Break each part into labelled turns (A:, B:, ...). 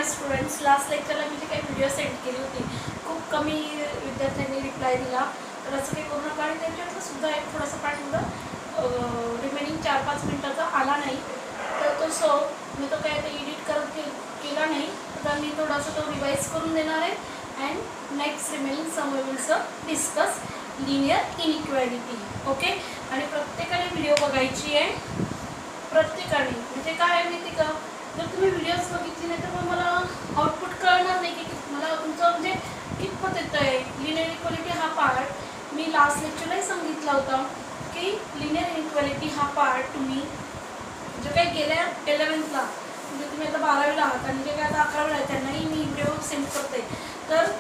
A: हाय students, last लेक्चरला मी जे काही video send केली होती खूप कमी विद्यार्थ्यांनी रिप्लाय दिला. तर असं काही करू नका. आणि त्यांच्यातलं सुद्धा एक थोडासा पार्ट एवढं रिमेनिंग 4-5 मिनटाचा आला नाही. तर तो मी तो काय एडिट करत केला नाही. तर मी थोडासा तो रिवाईज करून देणार आहे. And next remaining sum we will discuss linear inequality. Okay. आणि प्रत्येकाने व्हिडिओ बघायची आहे. प्रत्येकाने म्हणजे काय आहे माहिती का, जर तुम्ही व्हिडिओज बघितली नाही तर मग मला आउटपुट कळणार नाही की मला तुमचं म्हणजे कितपत येतं आहे. लिनियर इक्वॅलिटी हा पार्ट मी लास्ट लेक्चरलाही सांगितला होता की लिनियर इनइक्वॅलिटी हा पार्ट तुम्ही जे काही गेल्या 11th म्हणजे तुम्ही आता 12वीला आहात आणि जे काही आता 11वीला आहे त्यांनाही मी व्हिडिओ सेंड करते. तर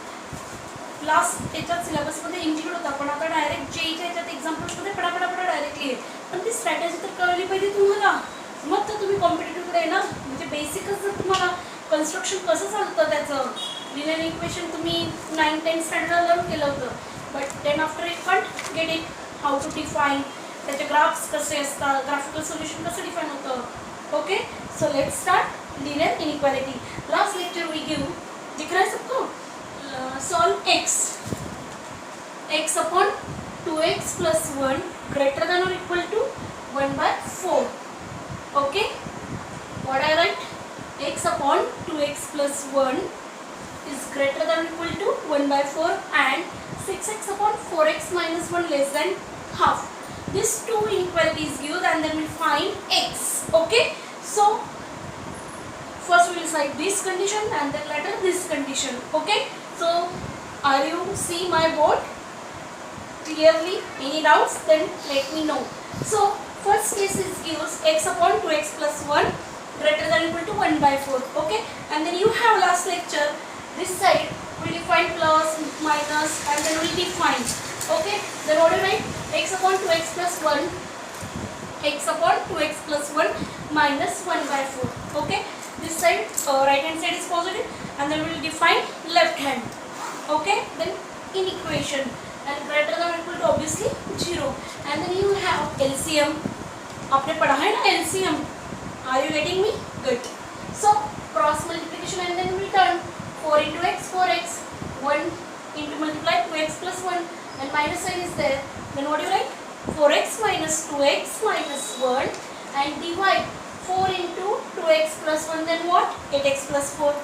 A: लास्ट याच्यात सिलेबसमध्ये इन्क्लूड होता, पण आता डायरेक्ट जेईच्या याच्यात एक्झाम्पल्समध्ये पटापटा डायरेक्टली आहे. पण ती स्ट्रॅटेजी तर कळली पाहिजे तुम्हाला, मग तर तुम्ही कॉम्पिटेटिव्हकडे येणार. म्हणजे बेसिकच जर तुम्हाला कन्स्ट्रक्शन कसं चालतं त्याचं लिनियर इक्वेशन तुम्ही 9-10 स्टँडर्डला लर्न केलं होतं, but then after it can't get it how to define त्याचे ग्राफ्स कसे असतात, ग्राफिकल सोल्युशन कसं डिफाईन होतं. Okay, so let's start linear inequality. Last lecture we give दिख रहा है सबको. सॉल्व x upon 2x plus 1 greater than or equal to 1/4. Okay, what I write? X upon 2x plus 1 is greater than or equal to 1/4 and 6x upon 4x minus 1 less than half. These two inequalities given and then we find x. Okay, so first we will cite this condition and then later this condition. Okay, so are you see my board clearly? Any doubts? Then let me know. So first case is gives x upon 2x plus 1 greater than or equal to 1/4. Okay, and then you have last lecture this side we define plus minus and then we define. Okay, then what do you write? X upon 2x plus 1 x upon 2x plus 1 minus 1/4. Okay, this side right hand side is positive and then we will define left hand. Okay, then in equation and greater than or equal to obviously 0 and then you have LCM. आपने पढ़ा है ना LCM? Are you getting me? Good. So cross multiplication and then we turn 4 into x 4x 1 into multiply 2x plus 1 and minus sign is there. Then what do you write? 4x minus 2x minus 1 and divide 4 into 2x plus 1 then what? 8x plus 4.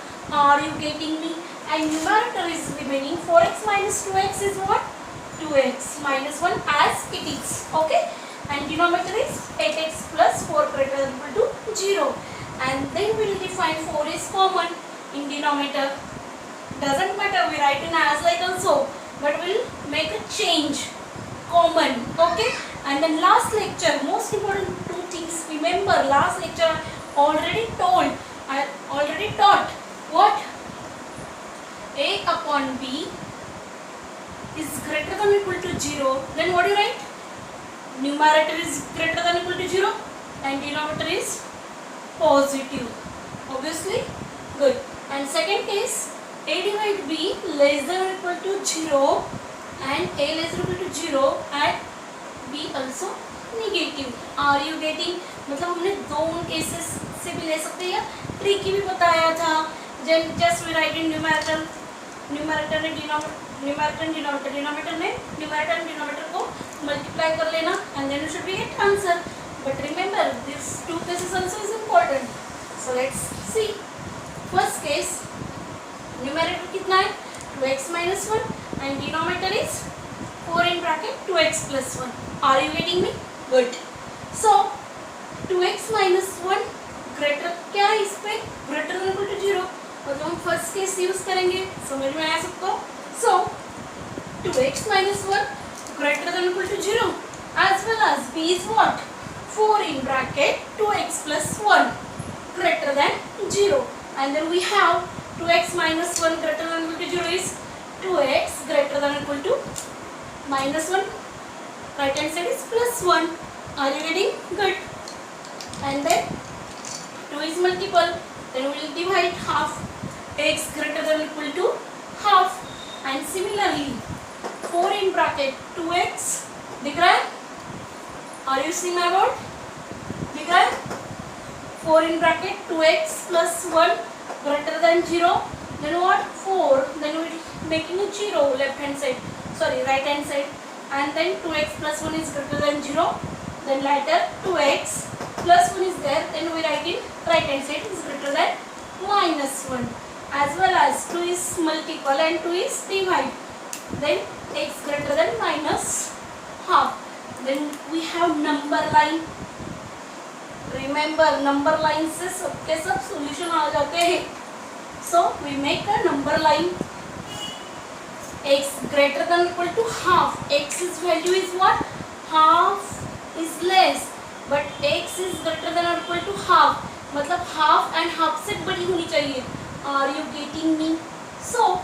A: Are you getting me? And numerator is remaining 4x minus 2x is what? 2x minus 1 as it is. Okay, and denominator is 8x plus 4 greater than or equal to 0 and then we will define 4 is common in denominator. Doesn't matter, we write in as like also, but we'll make a change common. Okay, and then last lecture most important two things. Remember last lecture I already taught what a upon b is greater than or equal to 0. Then what do you write? Numerator is greater than or equal to 0 and denominator is positive. Obviously, good. And second case, a divide b less than or equal to 0 and a less than or equal to 0 and b also negative. Are you getting? मतलब हमने दोनों cases से भी ले सकते हैं या tricky भी बताया था. Just we write in numerator ने डिनोमिनेटर ने न्यूमरेटर एंड डिनोमिनेटर को मल्टीप्लाई कर लेना and then you should be get answer. But remember this two cases also is important. So let's see. First case numerator कितना है 2x minus 1 and denominator is 4 in bracket 2x plus 1. Are you getting me? Good. So 2x minus 1 greater क्या है इस पे greater than equal to 0. तो हम first case use करेंगे. समझ में आया सबको? So 2x minus 1 greater than or equal to 0 as well as b is what 4 in bracket 2x plus 1 greater than 0 and then we have 2x minus 1 greater than or equal to 0 is 2x greater than or equal to minus 1. Right hand side is plus 1. Are you getting? Good. And then 2 is multiple, then we will divide half. X greater than or equal to half and similarly 4 in bracket 2x दिख रहा है? Are you seeing my board? दिख रहा है? 4 in bracket 2x plus 1 greater than 0, then what? 4, then we making a 0 left hand side, sorry right hand side, and then 2x plus 1 is greater than 0, then later 2x plus 1 is there, then we write in right hand side is greater than minus 1, as well as 2 is multiple and 2 is divide, then x greater than minus half. Then we have number line. Remember number line से सबके सब solution आ जाते हैं. So we make a number line. X greater than or equal to half. X's value is what? Half is less, but x is greater than or equal to half. मतलब half and half से बड़ी होनी चाहिए. Are you getting me? So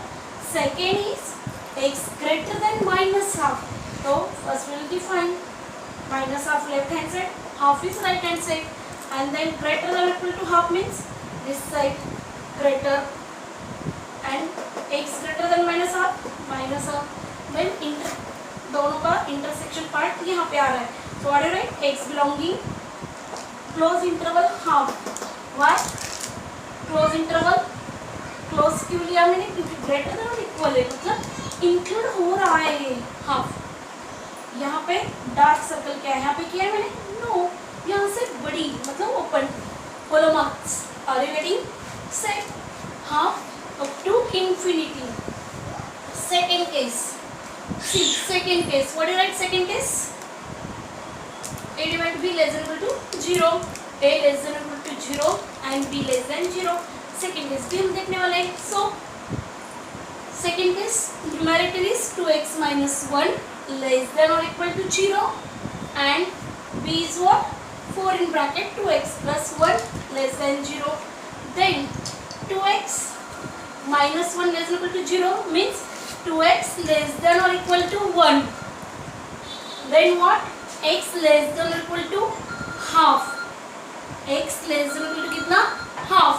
A: second is x greater than minus half. So first we will define minus half left hand side, half is right hand side, and then greater than or equal to half means this side greater, and x greater than minus half, then दोनों का intersection part यहाँ पे आ रहा है. So what do you write? X belonging close interval half. Why close interval? Close क्यों लिया मैंने? क्योंकि greater than or equal है, मतलब include हो रहा है ये half. यहाँ पे डार्क सर्कल क्या है? यहाँ पे किया है मैंने? नो, यहाँ से बड़ी मतलब open. Follow marks. Are you getting? Set half up to infinity. Second case. See second case. What you write second case? a divided b less than equal to 0, a less than equal to 0 and b less than 0. Second case भी हम देखने वाले हैं. So second case numerator is 2x minus 1 less than or equal to 0, and b is what? 4 in bracket 2x plus 1 less than 0. Then 2x minus 1 less than or equal to 0 means 2x less than or equal to 1. Then what? x less than or equal to half. x less than or equal to कितना? Half.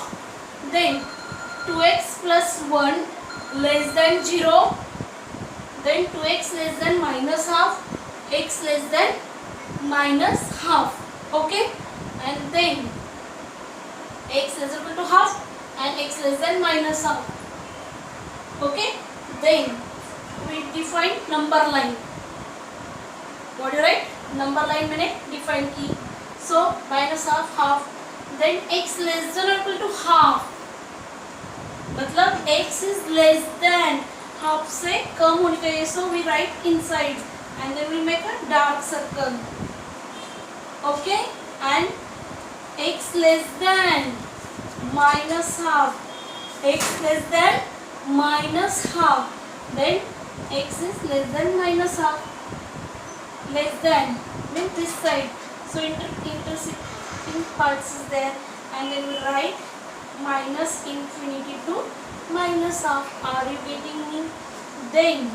A: Then 2x plus 1 less than 0. Then 2x less than minus half, x less than minus half. Okay, and then x less than equal to half and x less than minus half. Okay, then we define number line. What do you write? Number line मैंने define की. So minus half, then x less than or equal to half. मतलब x is less than half से कम होनी चाहिए. So we write inside and then we make a dark circle. Okay, and x less than minus half, x less than minus half, then x is less than minus half, less than means this side. So intersecting parts is there, and then we write minus infinity to minus half. Are you getting me? Then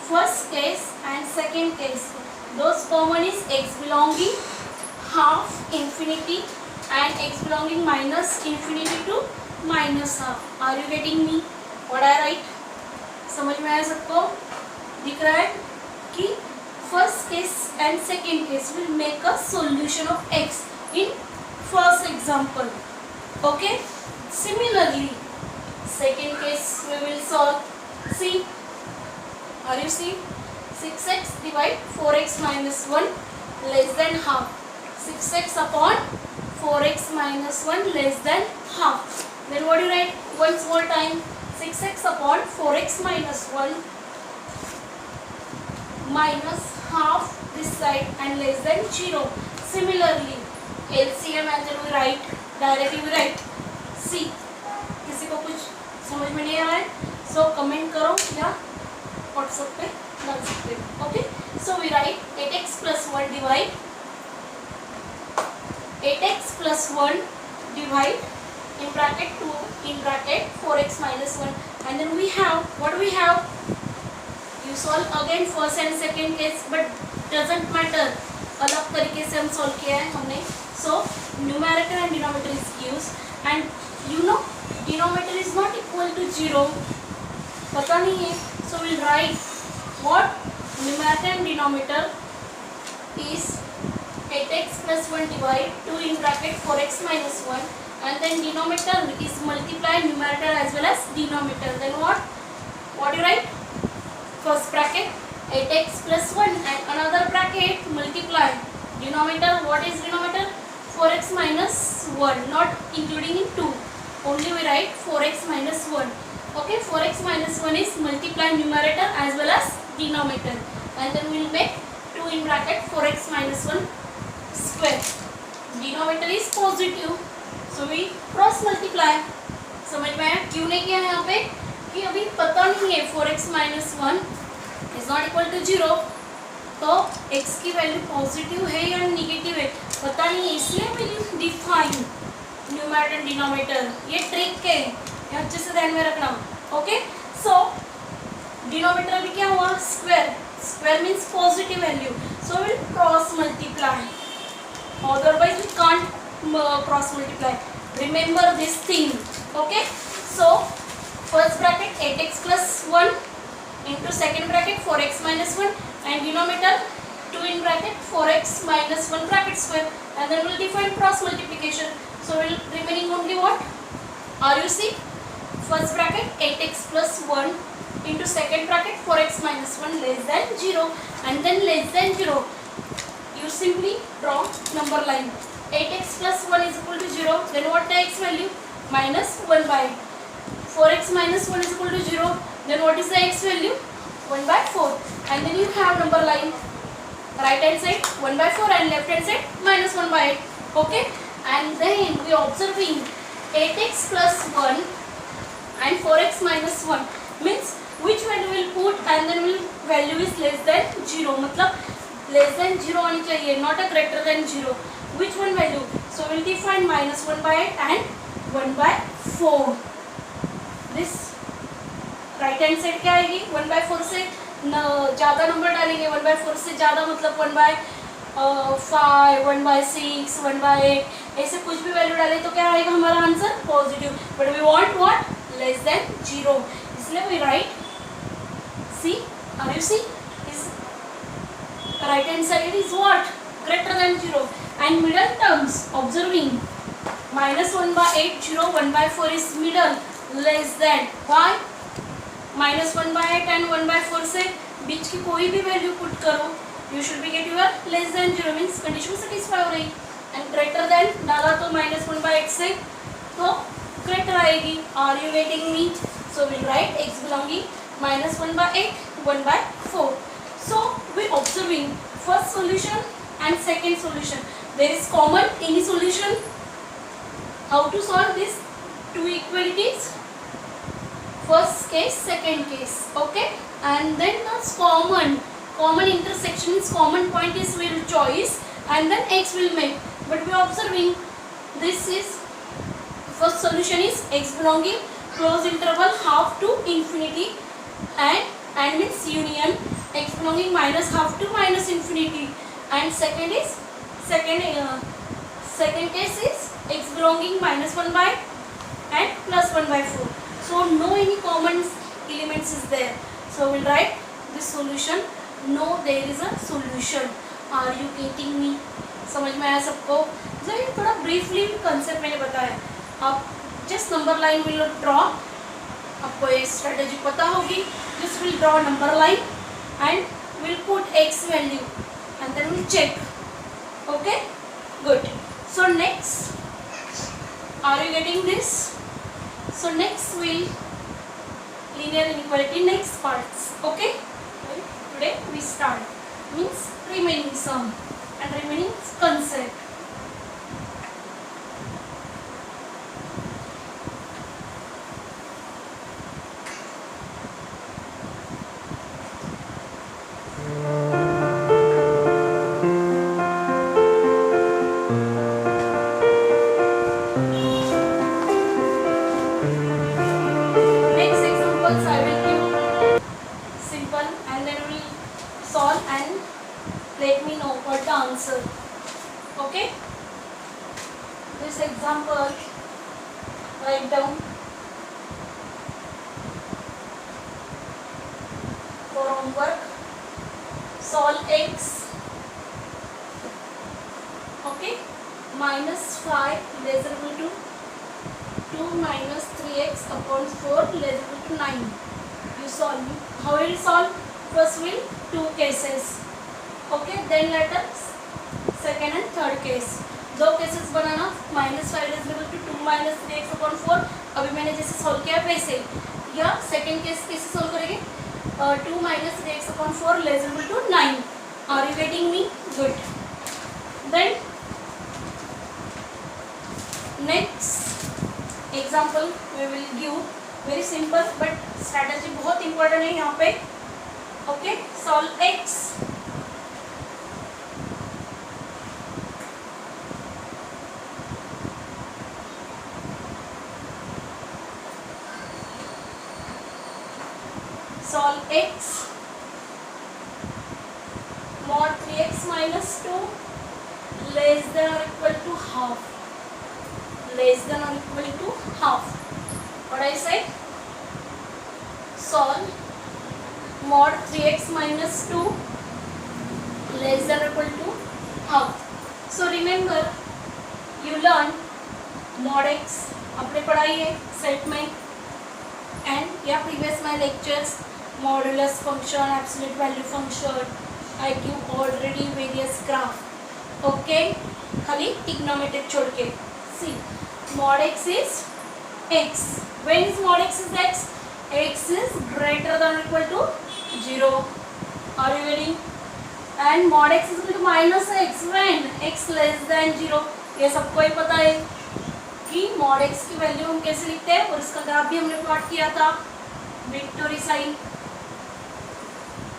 A: first case and second case, those common is x belonging half infinity and x belonging minus infinity to minus half. Are you getting me? What I write? समझ में आया सबको? दिख रहा है कि first case and second case will make a solution of x in first example. Okay, similarly second case we will solve. See, are you see? 6x divide 4x minus 1 less than half. 6x upon 4x minus 1 less than half. Then what do you write? Once more time. 6x upon 4x minus 1 minus half this side and less than 0. Similarly LCM and then we write directly we write. See, किसी को कुछ समझ में नहीं आ रहा है? So comment करो या WhatsApp पे डाल सकते हो. Okay, so we write 8x plus 1 divide 8x plus 1 divide in bracket 2 in bracket 4x minus 1, and then we have what do we have? You solve again first and second case, but doesn't matter, अलग तरीके से हम solve किया है हमने. So numerator and denominator is used, and you know denominator is not equal to 0, पता नहीं है. So we'll write what? Numerator and denominator is 8x plus 1 divide 2 in bracket 4x minus 1, and then denominator is multiply numerator as well as denominator. Then what do you write? First bracket 8x plus 1 and another bracket multiply denominator. What is denominator? 4x minus 1, not including in 2, only we write 4x minus 1. Okay, 4x minus 1 is multiply numerator as well as denominator, and then we will make 2 in bracket 4x minus 1 square. Denominator is positive, so we cross multiply. समझ में आया क्यों नहीं किया है यहाँ पे? कि अभी पता नहीं है 4x minus 1 is not equal to 0, तो x की वैल्यू पॉजिटिव है या निगेटिव है पता नहीं है, इसलिए we define न्यूमरेटर डिनोमिनेटर. ये ट्रिक है, ये अच्छे से ध्यान में रखना. ओके, सो डिनोमिनेटर भी क्या हुआ? Square. Square means positive value, so will cross multiply. Otherwise we can't cross multiply. Remember this thing. Okay, so first bracket 8x plus 1 into second bracket 4x minus 1 and denominator 2 in bracket 4x minus 1 bracket square, and then we'll define cross multiplication. So we'll remaining only what? RUC. First bracket 8x plus 1 into second bracket 4x minus 1 less than 0, and then less than 0. You simply draw number line. 8x plus 1 is equal to 0. Then what the x value? Minus 1 by 8. 4x minus 1 is equal to 0. Then what is the x value? 1 by 4. And then you have number line. Right hand side 1 by 4 and left hand side minus 1 by 8. Okay. And then we are observing 8x plus 1 and 4x minus 1 means which value will put and then will value is less than 0. मतलब less than 0 होनी चाहिए, not a greater than 0. Which one value? So we'll define minus 1 by 8 and 1 by 4. This right hand side क्या आएगी? 1 by 4 से ज़्यादा number डालेंगे. 1 by 4 से ज़्यादा मतलब 1 by 5, 1 by 6, 1 by 8, ऐसे कुछ भी वैल्यू डाले तो क्या आएगा हमारा answer? Positive. But we want what? Less than 0. इसलिए we write see. Are you see? Is right hand side is what? Greater than 0. And middle terms observing minus 1 by 8, 0, 1 by 4 is middle, less than. Why? minus 1 by 8 and 1 by 4 से बीच की कोई भी value put करो, you should be get your less than 0 means condition satisfy हो रही. and greater than डाला तो minus 1 by 8 से तो greater आएगी. are you getting me? so we'll write x belonging minus 1 by 8, 1 by 4. so we observing first solution and second solution. there is common any solution. how to solve this two equalities? first case, second case. okay, and then the common intersection is common point is will choice and then x will make. but we are observing this is first solution is x belonging close interval half to infinity and means union x belonging minus half to minus infinity, and second is second case is x belonging minus 1 by and plus 1 by 4. so no any common elements is there. so we'll write this solution. no there is a solution. are you getting me? समझ में आया सबको? जरा थोड़ा briefly concept मैंने बताया. आप just number line will draw. आपको ये स्ट्रेटेजी पता होगी. Just will draw number line and will put x value and then will check. Okay, good. so next, are you getting this? so next we'll linear inequality next parts. okay, today we start means remaining sum and remaining concept. next examples I will give simple and then we will solve and let me know what the answer. okay, this example write down for homework. solve x okay minus 5 less than equal to minus 3x upon 4 less equal to 9. You solve. How will you solve? First will 2 cases. Okay, then let us second and third case. दो cases banana. -5 less equal to 2 minus 3x upon 4. अभी मैंने जैसे solve किया वैसे. या second case कैसे solve करेंगे? 2 minus 3x upon 4 less equal to 9. Are you getting me? Good. Then next example we will give. Very simple but strategy बहुत important है यहाँ पे. Okay, solve x. Solve x. Mod 3x minus 2 less than or equal to half. Less than or equal to half. What I said? Solve mod 3x minus 2 less than or equal to half. So remember, you learn mod x आपने पढ़ाई है set में, and या previous my lectures modulus function, absolute value function, I give already various graph. Okay, खाली trigonometric छोड़ के. सी mod x is x. When is mod x is x? X is greater than or equal to 0. Are you getting? And mod x is equal to minus x when x less than 0. ये सबको ही पता है कि mod x की value हम कैसे लिखते हैं, और इसका ग्राफ भी हमने प्लॉट किया था. Victory sign.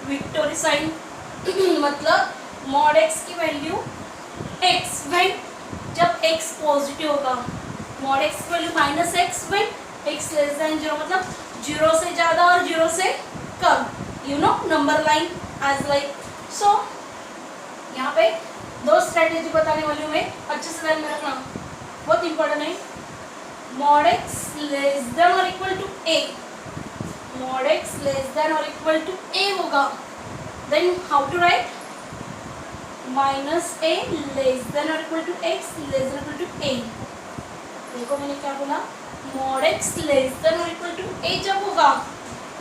A: विक्टोरी साइन मतलब mod x की वैल्यू x when जब x पॉजिटिव होगा. mod x की value minus x when x less than 0 मतलब 0 से ज़्यादा और 0 से कम. You know number line as like. So यहाँ पे दो स्ट्रेटेजी बताने वाली हूँ मैं, अच्छे से ध्यान में रखना, बहुत इंपॉर्टेंट है. mod x लेस देन और equal to a. mod x less than और इक्वल टू a होगा. Then how to write? Minus a less than और equal to x less than equal to a. देखो मैंने क्या बोला, mod x less than और equal to a जब होगा,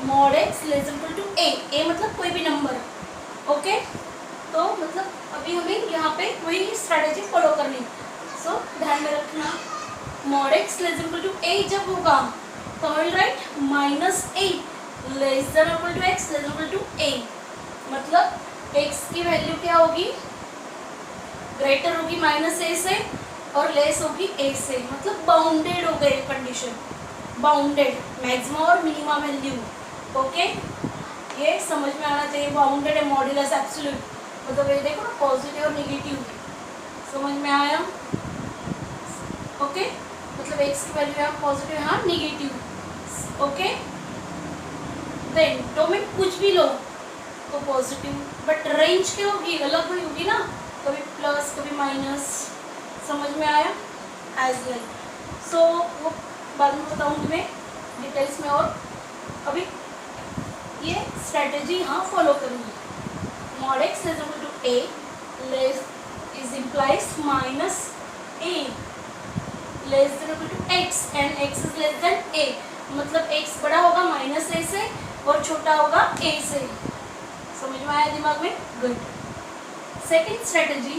A: mod x less than equal to a. a मतलब कोई भी नंबर. ओके, तो मतलब अभी हमें यहाँ पे वही स्ट्रेटेजी फॉलो करनी. सो ध्यान में रखना, mod x less than equal to a जब होगा तो I will write minus a less than equal to x less than equal to a. मतलब x की वैल्यू क्या होगी? ग्रेटर होगी माइनस a से और लेस होगी a से. मतलब बाउंडेड हो गए कंडीशन. बाउंडेड मैक्सिमम और मिनिमम वैल्यू. ओके, ये समझ में आना चाहिए. बाउंडेड है मॉड्यूलस एब्सोल्यूट, मतलब ये देखो पॉजिटिव और नेगेटिव. समझ में आया? ओके, मतलब x की वैल्यू यहाँ पॉजिटिव यहाँ नेगेटिव. ओके, देन डोमेन कुछ भी लो तो पॉजिटिव, बट रेंज क्या होगी? अलग हुई होगी ना, कभी प्लस कभी माइनस. समझ में आया? As well. सो वो बाद में बताऊँगी मैं डिटेल्स में. और अभी ये स्ट्रेटेजी यहाँ फॉलो करूँगी. mod x is equal to a less is implies minus a less than equal to x and x is less than a. मतलब x बड़ा होगा माइनस a से और छोटा होगा a से. समझ में आया दिमाग में? गुड. सेकेंड स्ट्रेटेजी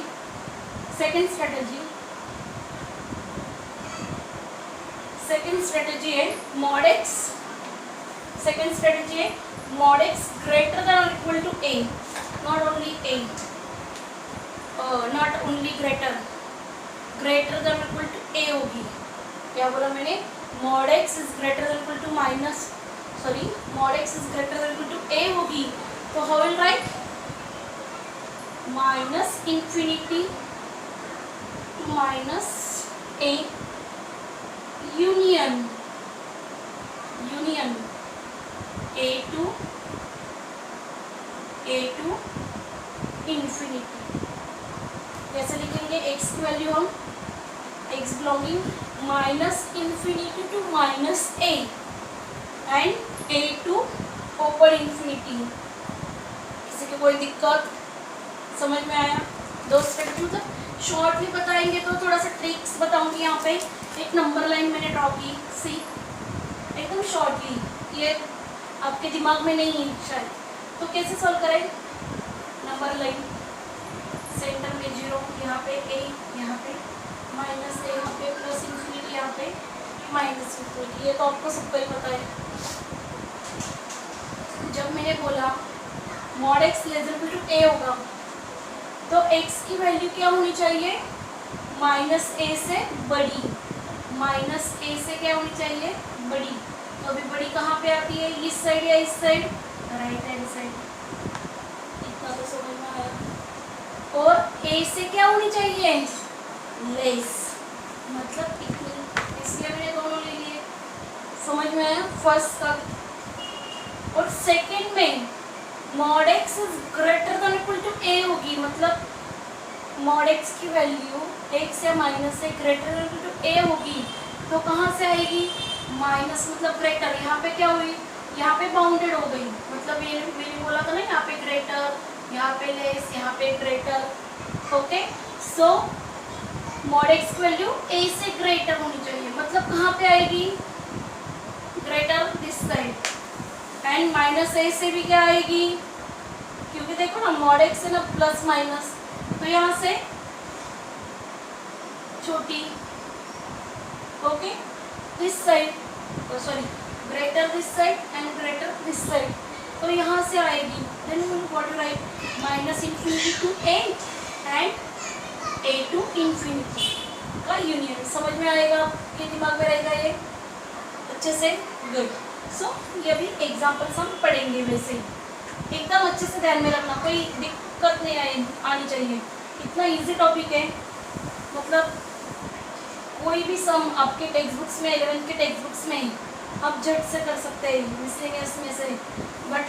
A: है mod x. सेकेंड स्ट्रेटेजी है mod x ग्रेटर देन और equal to a. Not only a, not only greater than equal to a होगी. क्या बोला मैंने? mod x is greater than equal to mod x is greater than equal to a होगी. तो how will write? Minus infinity to minus a union a to infinity. कैसे लिखेंगे x की value हम? x belonging minus infinity to minus a and a to over infinity. किसी की कोई दिक्कत? समझ में आया? दो स्ट्रेटेजी मतलब शॉर्टली बताएंगे तो थोड़ा सा ट्रिक्स बताऊंगी। यहाँ पे एक नंबर लाइन मैंने ड्रॉ की, सी एकदम शॉर्टली, ये आपके दिमाग में नहीं है शायद, तो कैसे सॉल्व करें। नंबर लाइन, सेंटर में 0, यहाँ पे a, यहाँ पे माइनस a, यहाँ पे प्लस इंफिनिटी, यहाँ पे माइनस इंफिनिटी, ये तो आपको सबको ही पता है। जब मैंने बोला mod x less than to a होगा तो x की वैल्यू क्या होनी चाहिए, माइनस a से बड़ी, माइनस a से क्या होनी चाहिए, बड़ी। तो अभी बड़ी कहाँ पे आती है, इस साइड या इस साइड, राइट हैंड साइड, इतना तो समझ में आया। और a से क्या होनी चाहिए, लेस, मतलब इतनी, इसलिए मैंने दोनों ले लिए। समझ में आया फर्स्ट का। और सेकंड में mod x is greater than equal to a होगी, मतलब मॉड x की वैल्यू x या माइनस से greater than equal to a होगी, तो कहाँ से आएगी, माइनस मतलब ग्रेटर। यहाँ पे क्या हुई, यहाँ पे बाउंडेड हो गई, मतलब ये मैंने बोला था ना, यहाँ पे ग्रेटर, यहाँ पे लेस, यहाँ पे greater. Okay, so mod x की वैल्यू a से ग्रेटर होनी चाहिए, मतलब कहाँ पे आएगी, greater this side, and minus a से भी क्या आएगी, क्योंकि देखो ना मॉड x है ना प्लस माइनस, तो यहाँ से छोटी। Okay, this side, sorry greater this side and greater this side, तो यहाँ से आएगी, then we will what to write, minus infinity to a and a to infinity का यूनियन। समझ में आएगा, आपके दिमाग में रहेगा ये अच्छे से, गुड। सो ये भी एग्जाम्पल्स हम पढ़ेंगे, वैसे एकदम अच्छे से ध्यान में रखना, कोई दिक्कत नहीं आनी चाहिए, इतना इजी टॉपिक है, मतलब कोई भी सम आपके टेक्स्ट बुक्स में, 11th के टेक्स्ट बुक्स में आप झट से कर सकते हैं मिसलिनियस में से, बट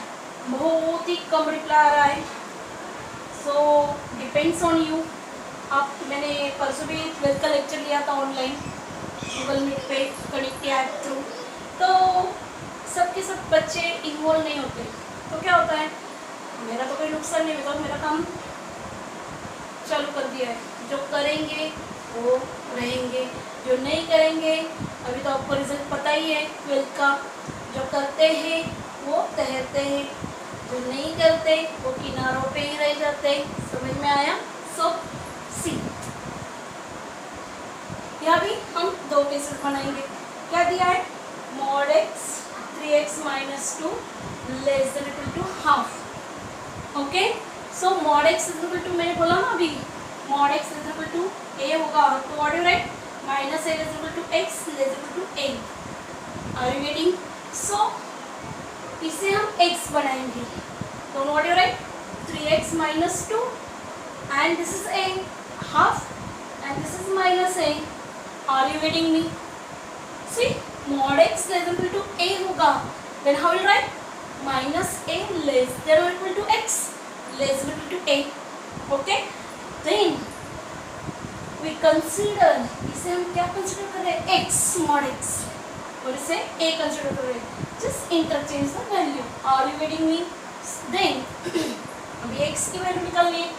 A: बहुत ही कम रिप्लाई आ रहा है, सो डिपेंड्स ऑन यू। आप, मैंने परसों भी 12th का लेक्चर लिया था ऑनलाइन गूगल मीट पे कनेक्ट ऐप थ्रू, तो सबके सब बच्चे इन्वॉल्व नहीं होते, तो क्या होता है, मेरा तो कोई नुकसान नहीं होता, मेरा काम चालू कर दिया है, जो करेंगे वो रहेंगे, जो नहीं करेंगे, अभी तो आपको रिजल्ट पता ही है 12th का, जो करते हैं वो तैरते हैं, जो नहीं करते वो किनारों पे ही रह जाते हैं। समझ में आया। सो सी, यहाँ भी हम दो केसेस बनाएंगे। क्या दिया है, mod x 3x minus 2 less than equal to half. Okay, so mod x is equal to, मैंने बोला ना अभी, mod x is equal to a होगा, तो what you write, minus a is equal to x less equal to a। Are you getting. So इसे हम x बनाएंगे, तो what you write, 3x minus 2 and this is a half and this is minus a. Are you getting me? See, mod x less than equal to a होगा, then how will you write, minus a less than or equal to x less than equal to a. Okay, then we consider, इसे हम क्या consider कर रहे हैं, x mod x, और इसे a consider कर रहे हैं, just interchange the value. Are you getting me? Then अभी x की वैल्यू निकालनी है,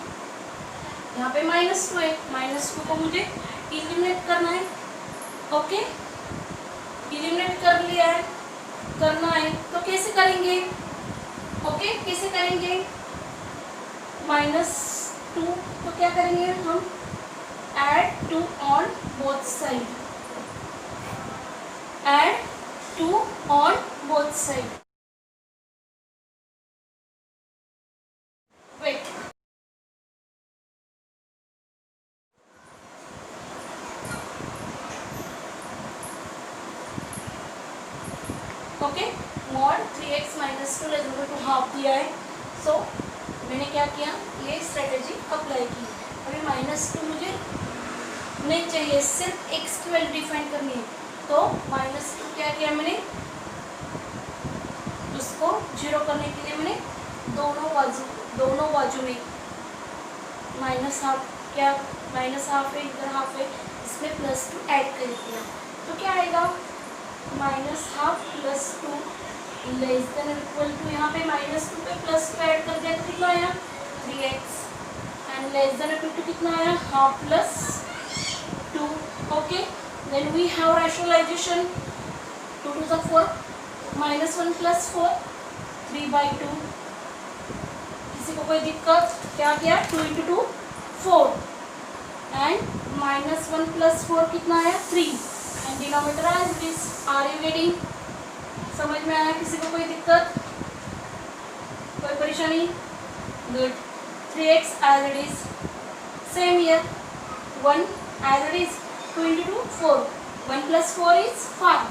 A: यहाँ पे -2 है, -2 को मुझे इलिमिनेट करना है। ओके, इलिमिनेट कर लिया है, करना है, तो कैसे करेंगे, ओके कैसे करेंगे, -2 तो क्या करेंगे हम, add 2 on both side, add 2 on both side. Wait, okay, mod 3x minus 2 less equal to half दिया है, सो मैंने क्या किया, ये स्ट्रेटेजी अप्लाई की। अभी -2 मुझे नहीं चाहिए, सिर्फ x की वैल्यू डिफाइन करनी है, तो -2 क्या किया मैंने, उसको 0 करने के लिए मैंने दोनों बाजू में -हाफ, क्या -हाफ है, इधर हाफ है, इसमें +2 ऐड कर दिया, तो क्या आएगा, -half +2 less than equal to, यहाँ पे -2 पे +2 ऐड कर दिया तो कितना आया, 3x and less than equal to कितना आया, half plus 2. Okay, then we have rationalisation. 2 to the 4, -1 + 4, 3/2. किसी को कोई दिक्कत? क्या किया, 2 × 2 4 एंड -1 + 4 कितना आया, 3 and denominator as it is. Are you getting? समझ में आया? किसी को कोई दिक्कत, कोई परेशानी? Good. 3x as it is. Same year 1 as it is. 2 × 2 4, 1 + 4 is 5.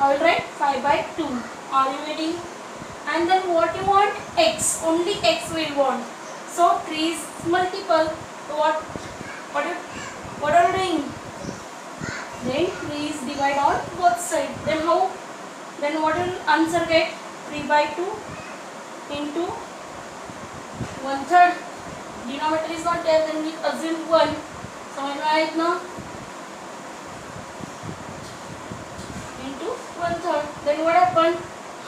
A: I will write 5/2. Are you getting? And then what you want? X. Only x we want. So 3 is multiple. So what are you doing? Then 3 is divide on both sides. Then how? Then what will answer get? 3/2 into 1/3. Denominator is not there. Then we assume 1. समझ में आया इतना? Into 1/3. Then what happened?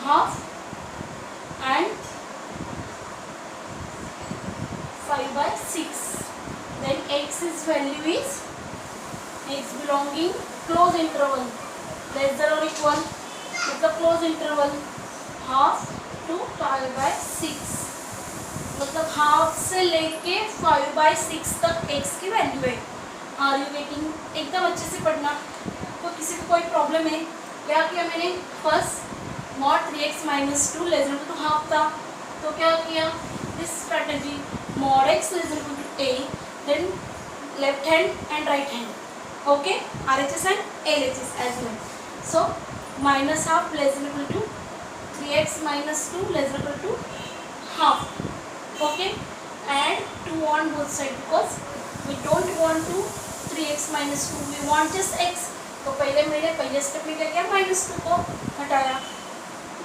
A: Half and 5/6. Then x's value is x belonging close interval less than or equal with the close interval half to 5/6. मतलब half से लेके 5/6 तक x की value है. Are you getting? एकदम अच्छे से पढ़ना. तो किसी को कोई प्रॉब्लम है? क्या किया मैंने? First mod 3x - 2 less than to half था, तो क्या किया, this strategy mod x less than to a, then left hand and right hand. Okay, RHS and LHS as well. So -half less than equal to 3x - 2 less than equal to half. Okay, and 2 on both sides because we don't want to 3x - 2, we want just x. तो पहले step में क्या किया, -2 को हटाया,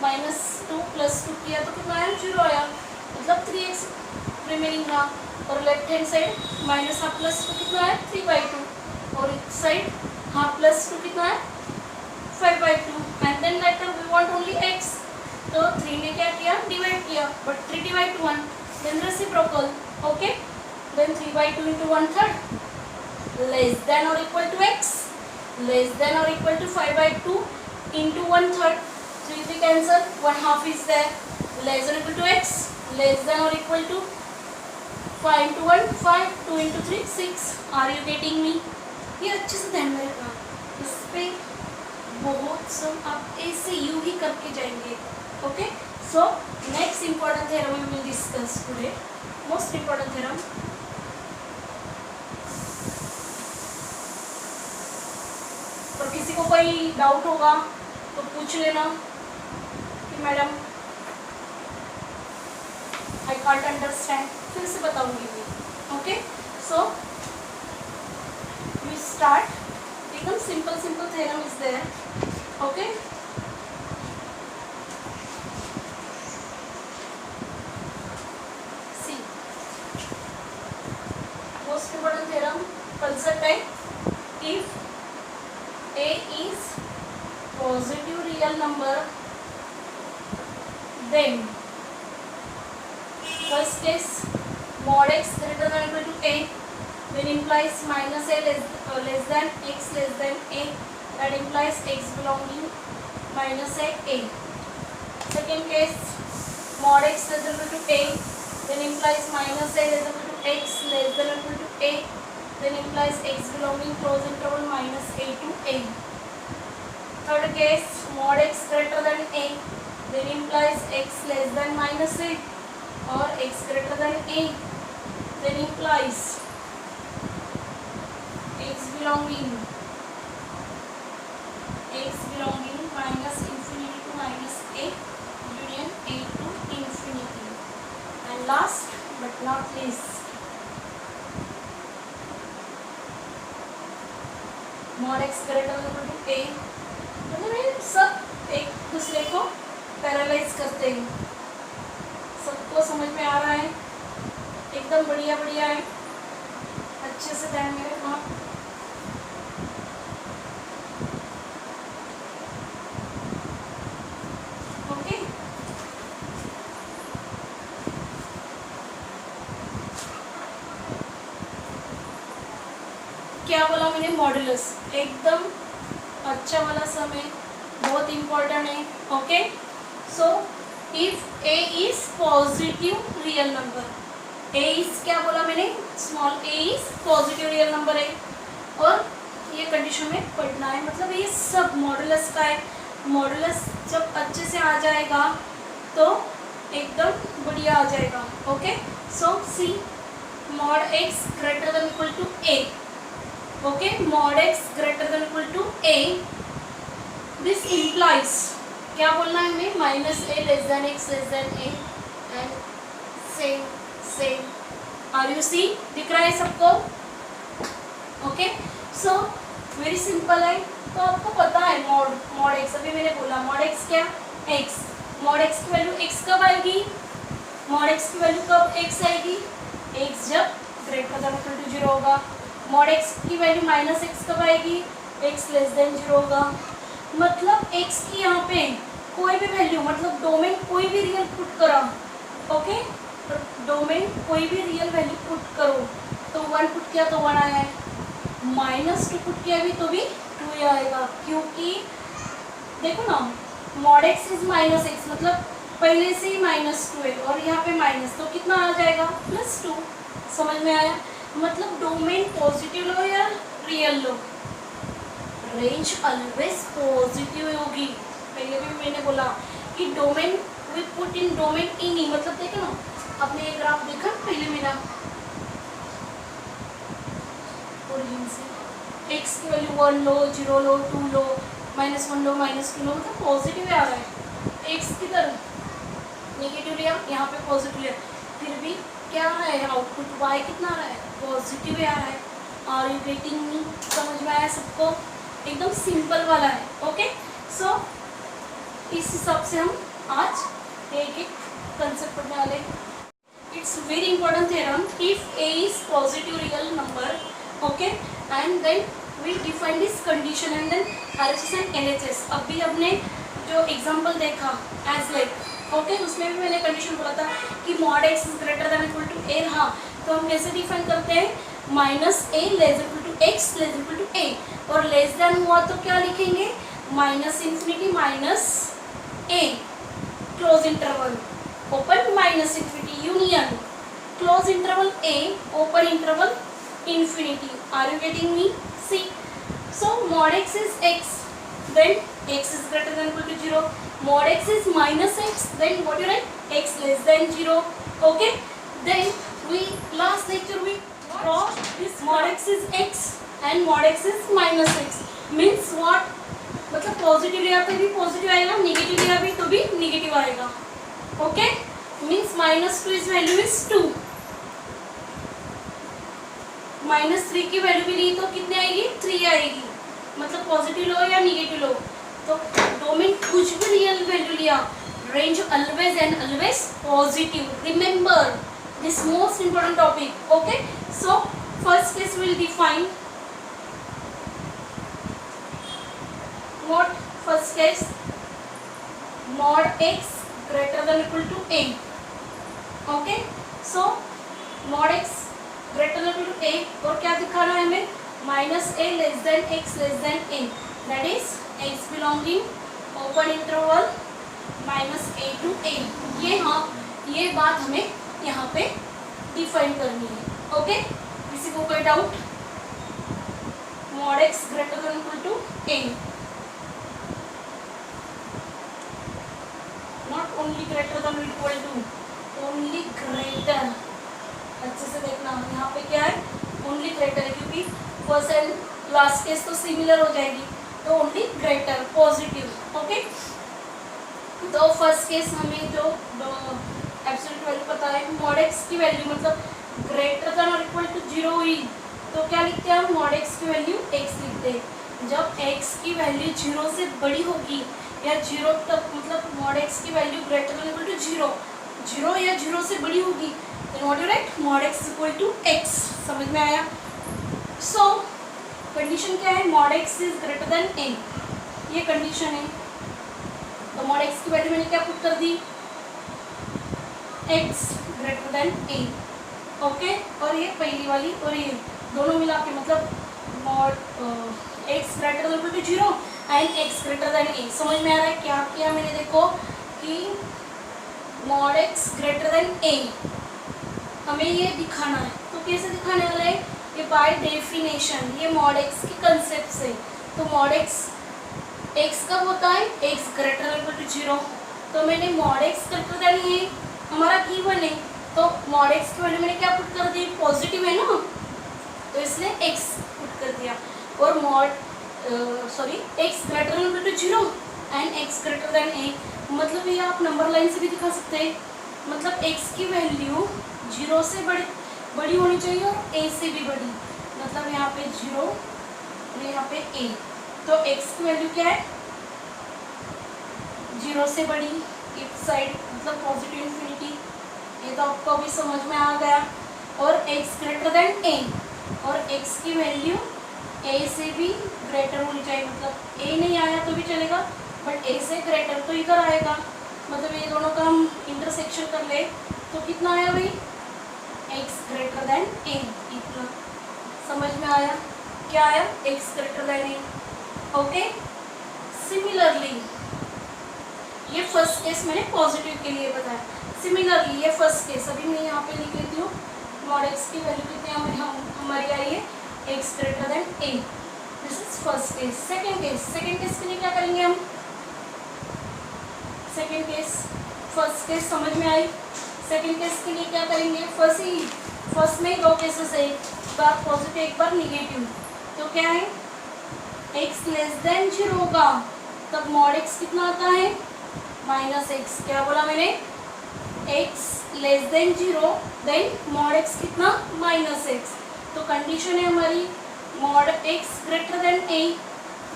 A: -2 + 2 किया तो कितना आया, 0 आया. मतलब 3x रिमेनिंग रहा. और लेफ्ट हैंड साइड -half + 2 कितना है, 3/2. और इस साइड हाफ + 2 कितना है, 5/2. And then later we want only x. तो 3 ने क्या किया, डिवाइड किया, but 3 / 1 then reciprocal. Okay, then 3/2 into 1/3 less than और equal to x, less than और equal to 5/2 into 1/3. 3 3 cancel, 1/2 is there, less than or equal to x, less than or equal to 5 into 1 5, 2 into 3 6. Are you getting me? ये अच्छे से ध्यान में रखना. इस पे बहुत सब आप ऐसे यूं ही करके जाएंगे. Okay, so next important theorem we will discuss today. Most important theorem. और किसी को कोई डाउट होगा तो पूछ लेना कि मैडम आई कांट अंडरस्टैंड, फिर से बताऊंगी मैं. Okay, so we start. एकदम simple theorem is there. Okay, see most important theorem, pulsar type. If a is positive real number, then first case mod x greater than or equal to a, then implies -a less than x less than a, that implies x belonging -a. Second case mod x less than or equal to a, then implies -a less than or equal to x less than or equal to a, then implies x belonging close interval -a to a. Third case mod x greater than a, then implies x less than -a, or x greater than a, then implies x belonging -infinity to -a union a to infinity. And last but not least, mod x greater than or equal to a, मतलब ये सब एक दूसरे को paralyse करते हैं. सबको समझ में आ रहा है? एकदम बढ़िया है. अच्छे से ध्यान में रखना. ओके, क्या बोला मैंने, मॉडुलस, एकदम अच्छा वाला सम है, बहुत इंपॉर्टेंट है। Okay, so if A is positive real number, A is क्या बोला मैंने, small A is positive real number है, और ये कंडीशन में पढ़ना है, मतलब ये सब मॉडुलस का है। मॉडुलस जब अच्छे से आ जाएगा तो एकदम बढ़िया आ जाएगा। Okay, so see mod x greater than equal to a. Okay, mod x greater than equal to a, this implies, क्या बोलना है हमें, minus a less than x less than a and same same. Are you see, दिख रहा है सबको? Okay, so very simple है। तो आपको पता है मॉड एक्स, अभी मैंने बोला मॉड एक्स क्या, एक्स, मॉड एक्स की वैल्यू एक्स कब आएगी, मॉड एक्स की वैल्यू कब एक्स आएगी, एक्स जब ग्रेटर देन इक्वल टू 0 होगा। मॉड एक्स की वैल्यू माइनस एक्स कब आएगी, एक्स लेस देन 0 होगा। मतलब एक्स की यहाँ पे कोई भी वैल्यू, मतलब डोमेन कोई भी रियल पुट करो। ओके, डोमेन कोई भी रियल वैल्यू पुट करो, तो 1 पुट किया तो 1 आया है, -2 पुट किया भी तो भी 2 ही आएगा, क्योंकि देखो ना mod x is minus x, मतलब पहले से ही -2 है और यहाँ पे माइनस, तो कितना आ जाएगा, +2। समझ में आया? मतलब डोमेन पॉजिटिव लो या रियल लो, रेंज ऑलवेज पॉजिटिव होगी। पहले भी मैंने बोला कि domain we put in domain in ही, मतलब देखो ना, आपने एक ग्राफ देखा पहले मेरा, एक्स की वैल्यू 1 लो, 0 लो, 2 लो, -1 लो, -2 लो, मतलब पॉजिटिव आ रहा है। एक्स की तरफ नेगेटिव लिया, यहाँ पे पॉजिटिव लिया, फिर भी क्या आ रहा है आउटपुट, वाई कितना आ रहा है, पॉजिटिव आ रहा है। और यू गेटिंग मी, समझ में आया सबको? एकदम सिंपल वाला है। ओके, सो इस हिसाब से हम आज एक एक कंसेप्ट पढ़ने वाले। It's very important theorem, if A is positive real number, okay, and then we define this condition and then RHS and LHS। अभी हमने जो एग्जांपल देखा as like, ओके, उसमें भी मैंने कंडीशन बोला था कि mod x is greater than equal to a. हाँ, तो हम कैसे डिफाइन करते हैं, -a less equal to x less equal to a, और लेस देन हुआ तो क्या लिखेंगे, -∞ minus a, close interval, open -∞, union, close interval a, open interval infinity। Are you getting me? See, so mod x is x, then x is greater than equal to 0. Mod x is minus x, then what you write, x less than 0. Okay, then we last lecture we draw this mod x is x and mod x is minus x, means what, मतलब positive लिया तो भी positive आएगा, negative लिया भी तो भी negative आएगा। Okay, means -2 is value is 2, -3 की वैल्यू भी ली तो कितनी आएगी, 3 आएगी, मतलब पॉजिटिव लो या निगेटिव लो, तो डोमेन कुछ भी रियल वैल्यू लिया, range always and always positive. Remember this most important topic. Okay, so first case will define what, first case mod x greater than equal to a। Okay, so mod x greater than to a, और क्या दिखाना है हमें, -a less than x less than a, that is x belonging open interval -a to a। ये, हाँ, ये बात हमें यहाँ पे डिफाइन करनी है। ओके, किसी को कोई doubt, mod x greater than equal to a, not only greater than equal to, only greater. अच्छे से देखना, यहाँ पे क्या है, ओनली ग्रेटर है, क्योंकि फर्स्ट एंड लास्ट केस तो सिमिलर हो जाएगी, तो ओनली ग्रेटर पॉजिटिव। ओके, तो फर्स्ट केस हमें जो एब्सोल्यूट वैल्यू पता है, mod x की वैल्यू मतलब ग्रेटर देन और इक्वल टू 0 हुई तो क्या लिखते हैं हम, mod x की वैल्यू x लिखते हैं। जब x की वैल्यू 0 से बड़ी होगी या 0 तक, मतलब mod x की value greater than equal to 0 या 0 से बड़ी होगी, then what you write, mod x equal to x। समझ में आया? सो कंडीशन क्या है, mod x is greater than a, ये कंडीशन है। तो mod x की वैल्यू मैंने क्या पुट कर दी, x greater than a। Okay, और ये पहली वाली और ये दोनों मिला के मतलब greater than equal to 0 and x greater than a। समझ में आ रहा है क्या किया मैंने? देखो कि mod x greater than a हमें ये दिखाना है। तो कैसे दिखाने वाला है? ये बाय डेफिनेशन ये मॉड x की कंसेप्ट से। तो मॉड x कब होता है? x greater than equal to 0। तो मैंने mod x greater than a हमारा गिवन है, तो मॉड x की वैल्यू मैंने क्या पुट कर दी? पॉजिटिव है ना, तो इसलिए x पुट कर दिया। और mod x greater than equal to 0 and x greater than a, मतलब ये आप नंबर लाइन से भी दिखा सकते हैं। मतलब x की वैल्यू 0 से बड़ी होनी चाहिए और a से भी बड़ी, मतलब यहाँ पे 0 और यहाँ पे a। तो x की वैल्यू क्या है? 0 से बड़ी इस साइड, मतलब पॉजिटिव इन्फिनिटी। ये तो आपको अभी समझ में आ गया। और x ग्रेटर देन a, और x की वैल्यू a से भी ग्रेटर होनी चाहिए, मतलब a नहीं आया तो भी चलेगा बट a से ग्रेटर तो इधर आएगा। मतलब ये दोनों का हम इंटरसेक्शन कर ले तो कितना आया भाई? x ग्रेटर देन a इतना। समझ में आया क्या आया? x greater than a। Okay, similarly ये फर्स्ट केस मैंने पॉजिटिव के लिए बताया। सिमिलरली ये फर्स्ट केस अभी मैं यहाँ पे लिख लेती हूँ। मॉड x की वैल्यू कितनी हमारी आई है? x greater than a। This is first case. Second case के लिए क्या करेंगे हम? सेकेंड केस, फर्स्ट केस समझ में आई। सेकेंड केस के लिए क्या करेंगे? फर्स्ट में ही दो केसेस है, एक बार पॉजिटिव एक बार निगेटिव। तो क्या है? x लेस देन 0 होगा तब मॉड x कितना आता है? Minus x। क्या बोला मैंने? x less than 0 then mod x कितना? Minus x। तो कंडीशन है हमारी mod x greater than a,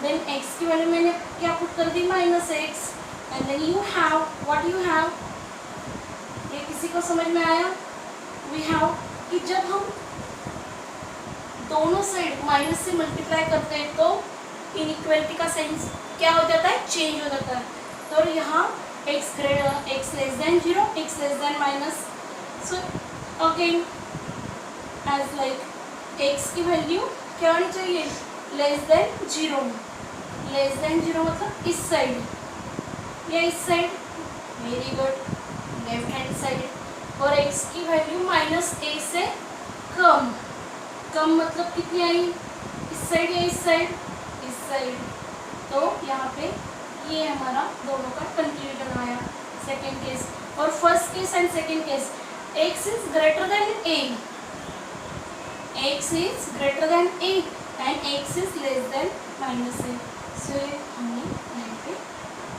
A: then x की वैल्यू मैंने क्या पुट कर दी? Minus x। And then you have what you have. ये किसी को समझ में आया? वी हैव कि जब हम दोनों साइड माइनस से मल्टीप्लाई करते हैं तो इनइक्वालिटी का सेंस क्या हो जाता है? चेंज हो जाता है। तो यहाँ x less than 0, x less than minus. So again as like x की वैल्यू क्या होनी चाहिए? Less than 0। लेस देन 0 मतलब इस साइड या इस side? Very good, left hand side. और x की वैल्यू माइनस a से कम मतलब कितनी आई? इस साइड या इस साइड? इस साइड। तो यहाँ पे ये हमारा दोनों का कंक्लूजन आया सेकेंड केस। और first case and second case, x is greater than a, x is greater than a and x is less than minus a। सो हमने यहाँ पे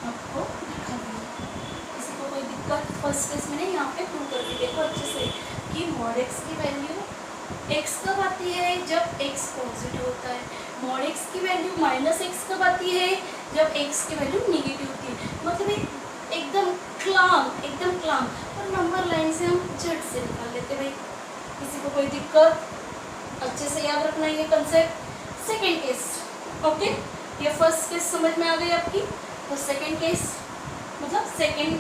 A: आपको दिखा दिया। किसी को कोई दिक्कत? फर्स्ट केस मैंने यहाँ पे प्रूव कर दी। देखो अच्छे से कि मॉड x की वैल्यू x कब आती है? जब x पॉजिटिव होता है। मॉड x की वैल्यू माइनस x कब आती है? जब x की वैल्यू निगेटिव होती है। मतलब एकदम क्लाम और नंबर लाइन से हम झट से निकाल लेते भाई। किसी को कोई दिक्कत? अच्छे से याद रखना ये कंसेप्ट। सेकेंड केस, ओके, ये फर्स्ट केस समझ में आ गई आपकी। तो सेकेंड केस मतलब सेकेंड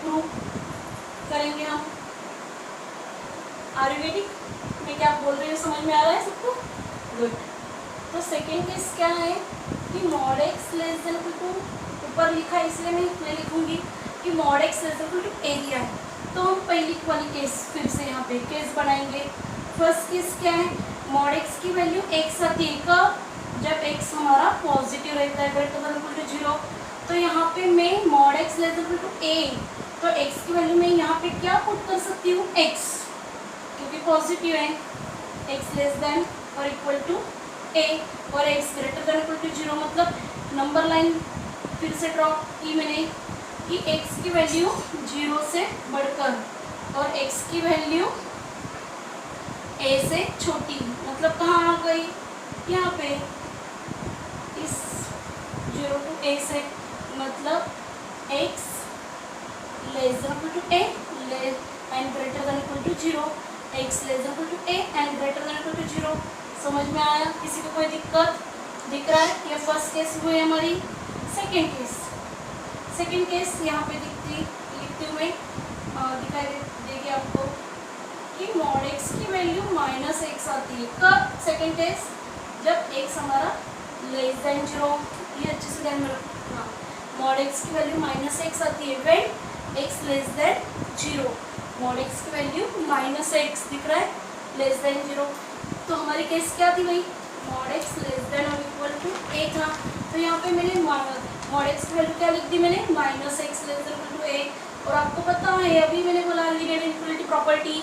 A: प्रूव करेंगे हम। Are you ready? मैं क्या बोल रही हूँ समझ में आ रहा है सबको? गुड। तो सेकेंड केस क्या है कि mod x less than equal to, ऊपर लिखा है इसलिए मैं लिखूंगी कि mod x less than equal to area है। तो हम पहली वाली केस फिर से यहाँ पे केस बनाएंगे। फर्स्ट केस क्या है? मॉड x की वैल्यू x आती है कब? जब x हमारा पॉजिटिव रहता है, ग्रेटर देन इक्वल टू 0। तो यहाँ पे मैं mod x less than equal to a, तो x की वैल्यू मैं यहाँ पे क्या पुट कर सकती हूँ? x, क्योंकि पॉजिटिव है। x लेस देन और इक्वल टू a और x greater than equal to 0, मतलब नंबर लाइन फिर से ड्रॉ की मैंने कि x की वैल्यू 0 से बढ़कर और x की वैल्यू a से छोटी, मतलब कहाँ आ गई? यहाँ पे इस 0 टू a से, मतलब x less than equal to a and greater than equal to 0, x less than equal to a and greater than equal to 0। समझ में आया? किसी को कोई दिक्कत दिख रहा है? ये फर्स्ट केस हुई हमारी। सेकेंड केस यहाँ पे लिखती हूँ मैं, दिखाई देगी आपको कि मॉड x की वैल्यू माइनस x आती है कब? सेकेंड केस जब x हमारा लेस देन 0, ये अच्छे से ध्यान में रखना। मॉड x की वैल्यू माइनस एक्स आती है when x less than 0। Mod x की वैल्यू माइनस एक्स दिख रहा है, लेस देन 0। तो हमारी केस क्या थी भाई, मॉड x लेस देन और इक्वल टू a था। तो यहाँ पे मैंने मॉड x की वैल्यू क्या लिख दी मैंने, minus x less than equal to a। और आपको पता है अभी मैंने बोला लीनियर इनइक्वालिटी प्रॉपर्टी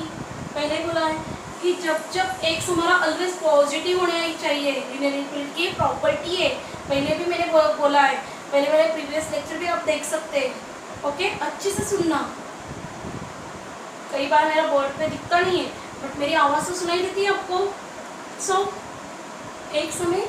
A: पहले बोला है कि जब जब x हमारा ऑलवेज पॉजिटिव होना चाहिए, लीनियर इनइक्वालिटी की प्रॉपर्टी है। पहले भी मैंने बोला है, पहले मेरे प्रीवियस लेक्चर भी आप देख सकते हैं। ओके, अच्छे से सुनना। कई बार मेरा बोर्ड पे दिखता नहीं है बट मेरी आवाज़ तो सुनाई देती है आपको। सो एक समय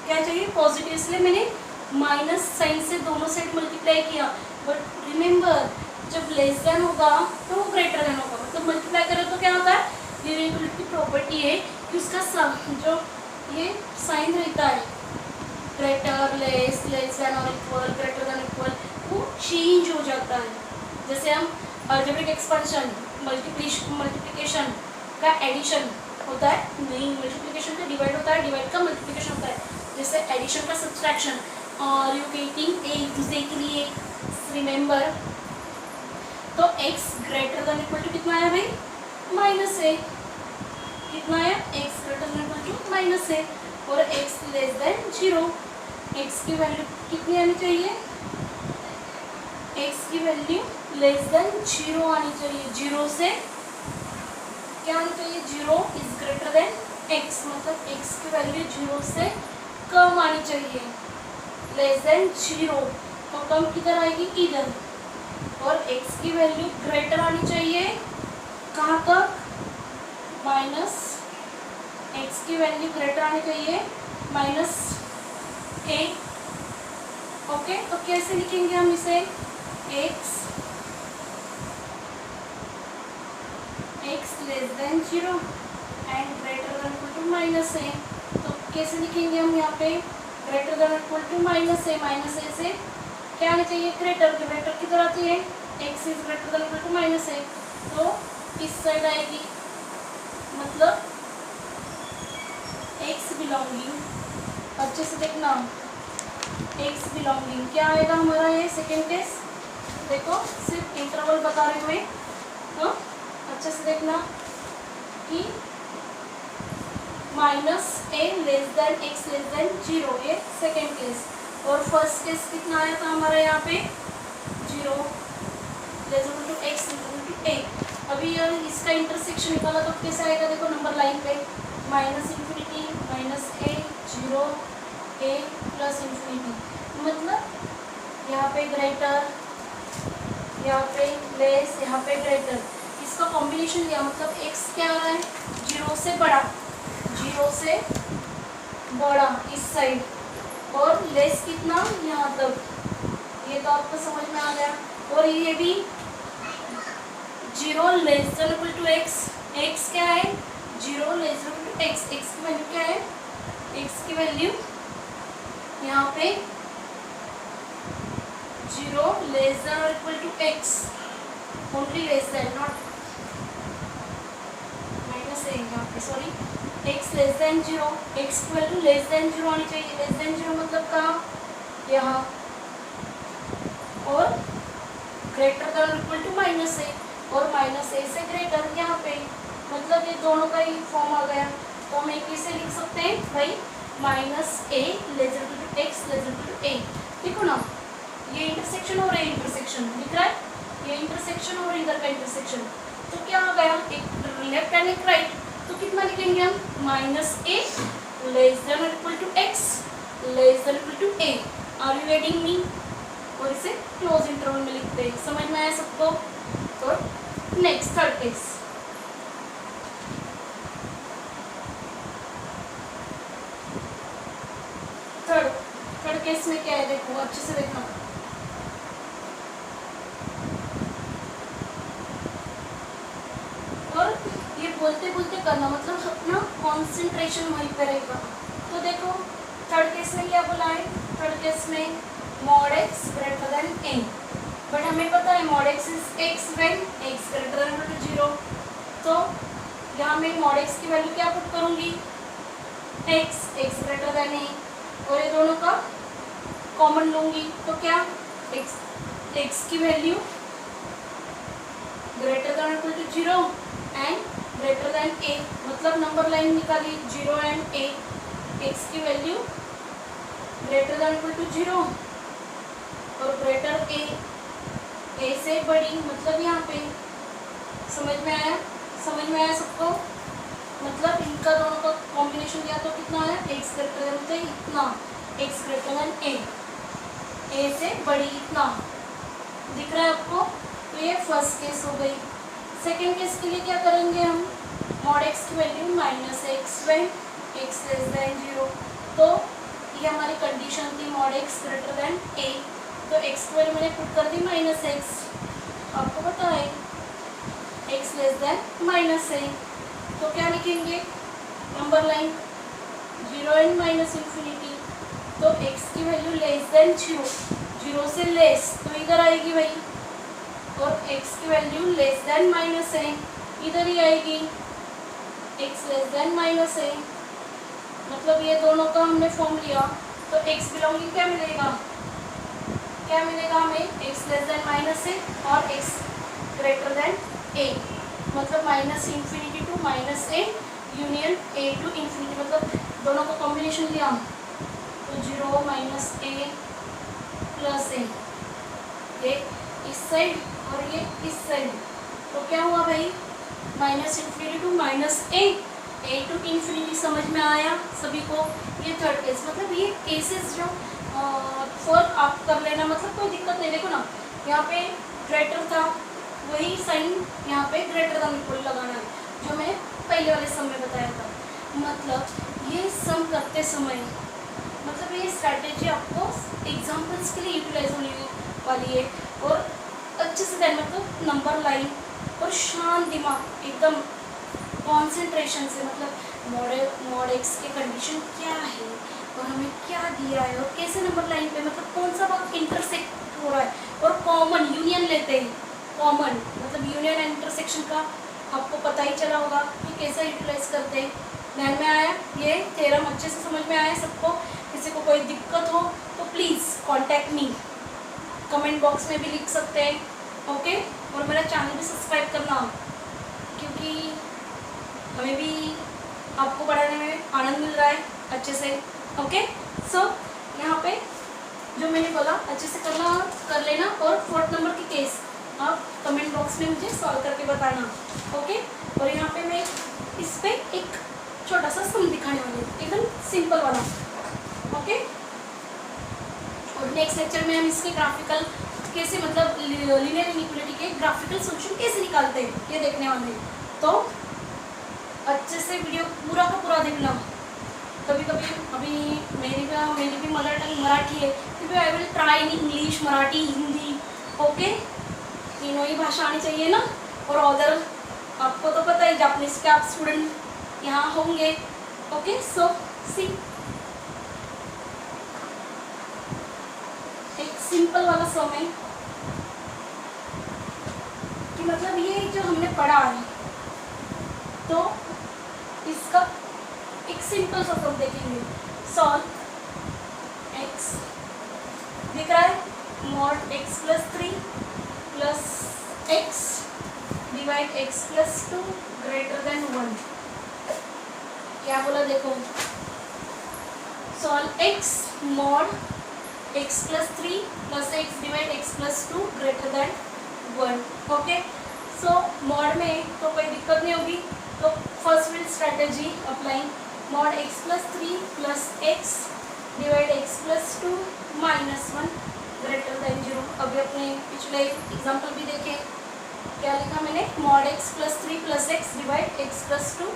A: क्या चाहिए, पॉजिटिव, इसलिए मैंने माइनस साइन से दोनों साइड मल्टीप्लाई किया। बट रिमेंबर जब लेस देन होगा तो वो ग्रेटर देन होगा, मतलब मल्टीप्लाई करें तो क्या होता है, लीनियर इक्वालिटी की प्रॉपर्टी है कि उसका जो ये साइन रहता है ग्रेटर, लेस, लेस देन और इक्वल, ग्रेटर देन इक्वल, वो चेंज हो जाता है। जैसे हम अलजेब्रिक एक्सपेंशन, मल्टीप्लिकेशन का एडिशन होता है, नहीं मल्टीप्लिकेशन का डिवाइड होता है, डिवाइड का मल्टीप्लिकेशन होता है। जैसे एडिशन का सब्सट्रैक्शन, और यू गेटिंग एक दूसरे के लिए रिमेंबर। तो x greater than equal to कितना आया भाई, माइनस ए। कितना आया, x greater than equal to minus a. और x लेस देन 0, x की वैल्यू कितनी आनी चाहिए, x की वैल्यू लेस देन 0 आनी चाहिए। 0 से क्या आनी चाहिए, 0 इज ग्रेटर देन x, मतलब x की वैल्यू 0 से कम आनी चाहिए, लेस देन 0। तो कम किधर आएगी, इधर। और x की वैल्यू ग्रेटर आनी चाहिए, कहाँ तक, माइनस, x की वैल्यू ग्रेटर आनी चाहिए माइनस ए। ओके, तो कैसे लिखेंगे हम इसे, x less than 0 and greater than equal to minus a. तो कैसे लिखेंगे हम यहाँ पे, greater than equal to minus a, minus a से क्या आनी चाहिए, ग्रेटर, ग्रेटर किधर आती है, x is greater than equal to minus a, तो इस साइड आएगी, मतलब x बिलोंगिंग, अच्छे से देखना, x बिलोंगिंग क्या आएगा हमारा, ये सेकेंड केस। देखो सिर्फ इंटरवल बता रहे हुए, तो अच्छे से देखना कि minus a less than x less than 0, ये सेकेंड केस। और फर्स्ट केस कितना आया था हमारा यहाँ पे, 0 less equal to x equal to a। अभी इसका इंटरसेक्शन निकाला तो कैसे आएगा, देखो नंबर लाइन पे, minus infinity, minus a, 0, a plus infinity, मतलब यहाँ पे ग्रेटर, यहाँ पे लेस, यहाँ पे ग्रेटर, इसका कॉम्बिनेशन लिया, मतलब x क्या आ रहा है, 0 से बड़ा, 0 से बड़ा इस साइड, और लेस कितना, यहाँ तक। ये तो आपको समझ में आ गया। और ये भी 0 less than equal to x, x क्या है, 0 less than equal to x, x की वैल्यू क्या है, x की वैल्यू यहाँ पे 0 लेस देन और equal to x, only less than, not minus है यहाँ पे, sorry, x less than 0, x की वैल्यू लेस देन 0 आनी चाहिए। लेस देन 0 मतलब कहाँ, यहाँ, और greater than equal to minus a, और माइनस ए से ग्रेटर यहाँ पे, मतलब ये दोनों का ही फॉर्म आ गया। तो हम एक कैसे लिख सकते हैं भाई, minus a less than equal to x less than equal to a. देखो ना, ये इंटरसेक्शन और ये इंटरसेक्शन दिख रहा है, ये इंटरसेक्शन और इधर का इंटरसेक्शन, तो क्या आ गया, एक लेफ्ट एंड एक राइट। तो कितना लिखेंगे हम, minus a less than equal to x less than equal to a. Are you getting me? और इसे क्लोज इंटरवल में लिखते हैं। समझ में आया सबको? तो next third case, third case में क्या है, देखो अच्छे से देखना। और ये बोलते बोलते करना, मतलब अपना कॉन्सेंट्रेशन वहीं पे रहेगा। तो देखो थर्ड केस में क्या बोला है, थर्ड केस में mod x greater than A, but हमें पता है mod x is x when x greater than 0। तो यहाँ मैं मॉड एक्स की वैल्यू क्या पुट करूँगी, एक्स ग्रेटर देन ए, और ये दोनों का कॉमन लूंगी तो क्या एक्स की value greater than equal to 0 and greater than a, मतलब नंबर लाइन निकाली 0 एंड ए, एक्स की value greater than equal to 0 और ग्रेटर ए से बड़ी, मतलब यहाँ पे समझ में आया सबको, मतलब इनका दोनों का कॉम्बिनेशन दिया तो कितना है एक्स ग्रेटर देन, मतलब इतना एक्स ग्रेटर देन ए से बड़ी इतना, दिख रहा है आपको। तो ये फर्स्ट केस हो गई। सेकेंड केस के लिए क्या करेंगे हम, मॉड एक्स की value minus x when x less than 0, तो ये हमारी कंडीशन थी मॉड एक्स ग्रेटर देन ए, तो एक्स की वैल्यू मैंने पुट कर दी माइनस एक्स, आपको पता है x less than minus a, तो क्या लिखेंगे number line 0 and minus infinity, तो x की वैल्यू लेस देन 0 से लेस तो इधर आएगी भाई, और x की वैल्यू लेस देन माइनस ए इधर ही आएगी, x लेस देन माइनस ए, मतलब ये दोनों का हमने फॉर्म लिया, तो x बिलोंगिंग क्या मिलेगा हमें x less than minus a और x ग्रेटर देन a, मतलब minus infinity to minus a union a to infinity, मतलब दोनों का कॉम्बिनेशन लिया तो 0 माइनस ए प्लस ए, ये इस साइड और ये इस साइड, तो क्या हुआ भाई minus infinity to minus a to infinity, समझ में आया सभी को। ये थर्ड केस, मतलब ये केसेस जो फोर्थ आप कर लेना, मतलब कोई दिक्कत नहीं। देखो ना यहाँ पे ग्रेटर था, वही साइन यहाँ पे ग्रेटर देन इक्वल लगाना है जो मैंने पहले वाले सम में बताया था। मतलब ये सम करते समय, मतलब ये स्ट्रैटेजी आपको एग्जाम्पल्स के लिए यूटिलाइज होने वाली है, और अच्छे से ध्यान मतलब नंबर लाइन और शांत दिमाग एकदम कॉन्सेंट्रेशन से, मतलब मॉड एक्स के कंडीशन क्या है और हमें क्या दिया है और कैसे नंबर लाइन पे मतलब कौन सा भाग इंटरसेक्ट हो रहा है, और कॉमन यूनियन लेते हैं, कॉमन मतलब यूनियन एंड इंटरसेक्शन का आपको पता ही चला होगा कि कैसे यूटिलाइज करते हैं। ध्यान में आया, ये थ्योरम अच्छे से समझ में आया सबको। किसी को कोई दिक्कत हो तो please contact me, comment box में भी लिख सकते हैं, ओके। और मेरा चैनल भी सब्सक्राइब करना, क्योंकि हमें भी आपको पढ़ाने में आनंद मिल रहा है अच्छे से, ओके। सो यहाँ पे जो मैंने बोला अच्छे से कर लेना, और फोर्थ नंबर की केस आप कमेंट बॉक्स में मुझे सॉल्व करके बताना, ओके। और यहाँ पे मैं इस पे एक छोटा सा सम दिखाने वाली हूँ, एकदम सिंपल वाला, ओके। और नेक्स्ट लेक्चर में हम इसके ग्राफिकल कैसे, मतलब लीनियर इनइक्वालिटी के ग्राफिकल सॉल्यूशन कैसे निकालते हैं ये देखने वाले हैं। तो अच्छे से वीडियो पूरा का पूरा देखना। कभी कभी अभी मेरी भी मदर टंग मराठी है, क्योंकि I will try in English, Marathi, Hindi, okay. तीनों ही भाषा आनी चाहिए ना। और अदर आपको तो पता है जापानीज के आप स्टूडेंट यहाँ होंगे, ओके। सो सी एक सिंपल वाला सम है कि मतलब ये जो हमने पढ़ा है, तो इसका एक सिंपल सा सम देखेंगे। सॉल्व एक्स, दिख रहा है mod x plus 3 plus x divide x plus 2 greater than 1। क्या बोला देखो, solve x mod x plus 3 plus x divide x plus 2 greater than 1, okay. So mod में तो कोई दिक्कत नहीं होगी, तो first will strategy applying mod x plus 3 plus x divide x plus 2 minus 1 greater than 0। अभी अपने पिछले एग्जाम्पल भी देखें, क्या लिखा मैंने, mod x plus 3 plus x divide x plus 2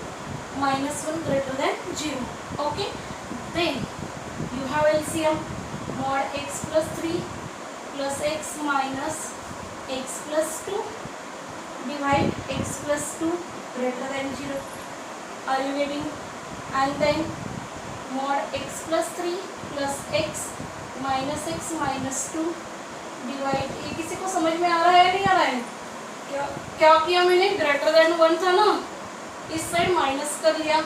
A: minus 1 greater than 0, okay. Then you have LCM mod x plus 3 plus x minus x plus 2 divide x plus 2 greater than 0. Are you getting? And then mod x plus 3 plus x minus x minus 2 divide, ये किसी को समझ में आ रहा है नहीं आ रहा है? क्या किया मैंने, ग्रेटर देन 1 था ना, इस साइड माइनस कर लिया,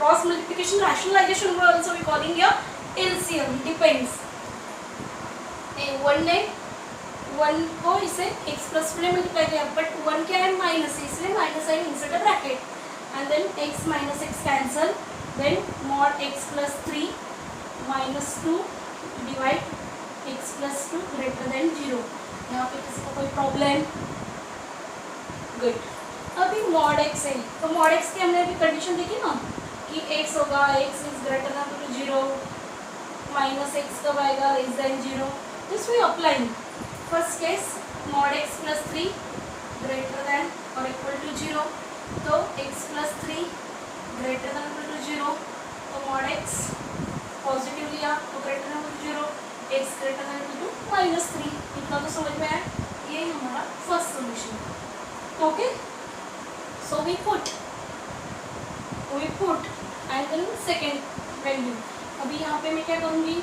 A: cross multiplication rationalization we also be calling your LCM, depends. 1 ने 1 को इसे x प्लस 2 ने मल्टीप्लाई किया, बट 1 क्या है माइनस है, इसलिए minus sign insert a bracket and then x minus x cancel, then mod x plus 3 minus 2 divide x plus 2 greater than 0। यहाँ पे किसी को कोई प्रॉब्लम? गुड। अभी मॉड x है, तो मॉड x की हमने अभी कंडीशन देखी ना कि x होगा x is greater than 0, minus x कब आएगा less than 0। This we apply first case mod x plus 3 greater than और इक्वल टू 0, तो x plus 3 greater than equal to 0, तो मॉड x पॉजिटिव लिया तो greater than equal to 0, x greater than equal to minus 3। इतना तो समझ में आया, ये हमारा first solution. Okay, so we put and then second value. अभी यहाँ पे मैं क्या करूँगी,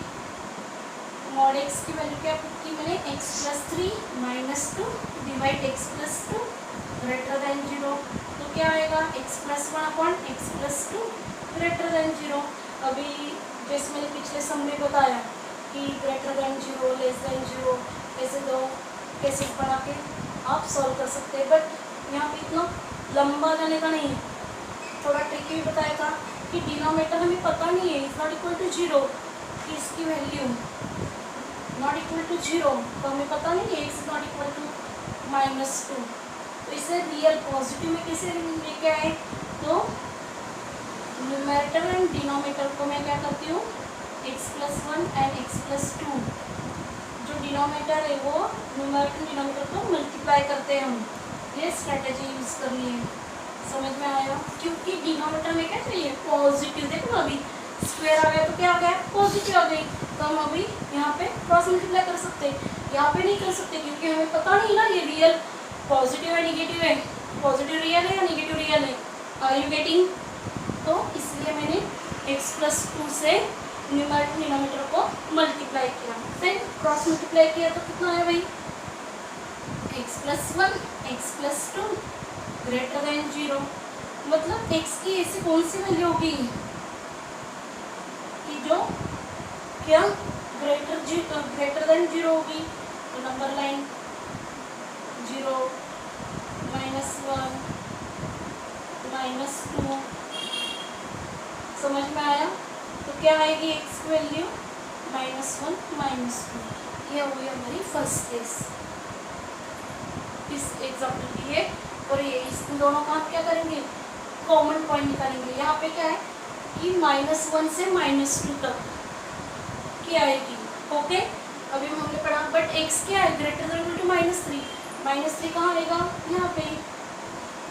A: मॉड x की वैल्यू क्या पुट की मैंने, x plus 3 minus 2 divide x plus 2 greater than 0, तो क्या आएगा x plus 1 upon x plus 2 greater than 0। अभी जैसे मैंने पिछले सम में बताया कि ग्रेटर देन 0 लेस देन 0 ऐसे दो केसेस बना के आप सॉल्व कर सकते हैं, बट यहाँ पे इतना लंबा जाने का नहीं है, थोड़ा ट्रिकी भी बताया था कि डिनोमिनेटर हमें पता नहीं है, इज नॉट इक्वल टू 0, कि इसकी वैल्यू नॉट इक्वल टू 0, तो हमें पता नहीं है x not equal to minus 2, तो इसे रियल पॉजिटिव में कैसे लेके आए, तो न्यूमरेटर एंड डिनोमिनेटर को मैं क्या करती हूँ x plus 1 and x plus 2, जो डिनोमिनेटर है वो न्यूमरेटर डिनोमिनेटर को मल्टीप्लाई करते हैं हम, ये स्ट्रेटेजी यूज़ करनी है। समझ में आया, क्योंकि डिनोमिनेटर में क्या चाहिए पॉजिटिव, देखो ना अभी स्क्वायर आ गया तो क्या आ गया पॉजिटिव आ गई, तो हम अभी यहाँ पे क्रॉस मल्टीप्लाई कर सकते हैं, यहाँ पे नहीं कर सकते क्योंकि हमें पता नहीं ना ये रियल पॉजिटिव है निगेटिव है, पॉजिटिव रियल है या निगेटिव रियल है, आर यू गेटिंग। तो इसलिए मैंने x प्लस 2 से न्यूमरेटर डिनोमिनेटर को मल्टीप्लाई किया, फिर क्रॉस मल्टीप्लाई किया तो कितना आया भाई, x plus 1 x plus 2 greater than 0, मतलब x की ऐसी कौन सी वैल्यू होगी कि जो क्या ग्रेटर देन 0 होगी, तो नंबर लाइन 0 माइनस 1 माइनस 2, समझ में आया, तो क्या आएगी x की वैल्यू माइनस 1 माइनस 2। ये हुई हमारी फर्स्ट केस इस एग्जाम्पल की है, और ये इस दोनों का हम क्या करेंगे कॉमन पॉइंट निकालेंगे। यहाँ पे क्या है कि -1 से -2 तक की आएगी। ओके, अभी हमने पढ़ा, बट x क्या है ग्रेटर देन इक्वल टू -3, -3 कहाँ आएगा यहाँ पे,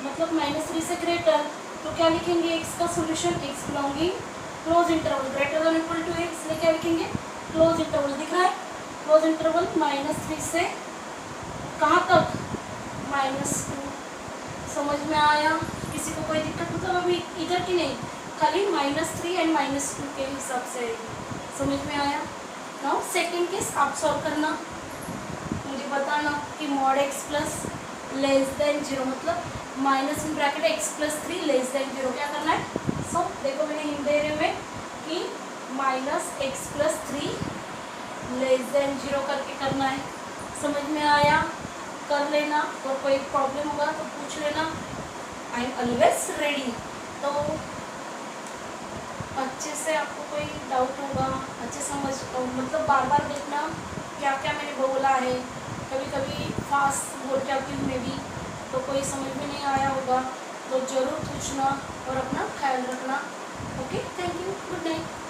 A: मतलब -3 से ग्रेटर, तो क्या लिखेंगे x का solution, x belonging close interval greater than equal to x, इसलिए क्या लिखेंगे क्लोज इंटरवल, दिख रहा है क्लोज इंटरवल -3 से कहाँ तक -2। समझ में आया, किसी को कोई दिक्कत मतलब अभी इधर की नहीं, खाली -3 एंड -2 के हिसाब से आएगी। समझ में आया। नाउ सेकेंड केस आप सॉल्व करना, मुझे बताना कि mod x plus less than 0, मतलब minus in bracket x plus 3 less than 0 क्या करना है। सो देखो मैंने हिंट दे रहे हुए कि minus x plus 3 less than 0 करके करना है। समझ में आया, कर लेना, और कोई प्रॉब्लम होगा तो पूछ लेना, आई एम ऑलवेज रेडी। तो अच्छे से आपको कोई डाउट होगा, अच्छे समझ मतलब बार बार देखना क्या क्या मैंने बोला है, कभी कभी फास्ट बोल जाती हूँ मैं भी, तो कोई समझ में नहीं आया होगा तो ज़रूर पूछना और अपना ख्याल रखना। Okay, thank you, good night.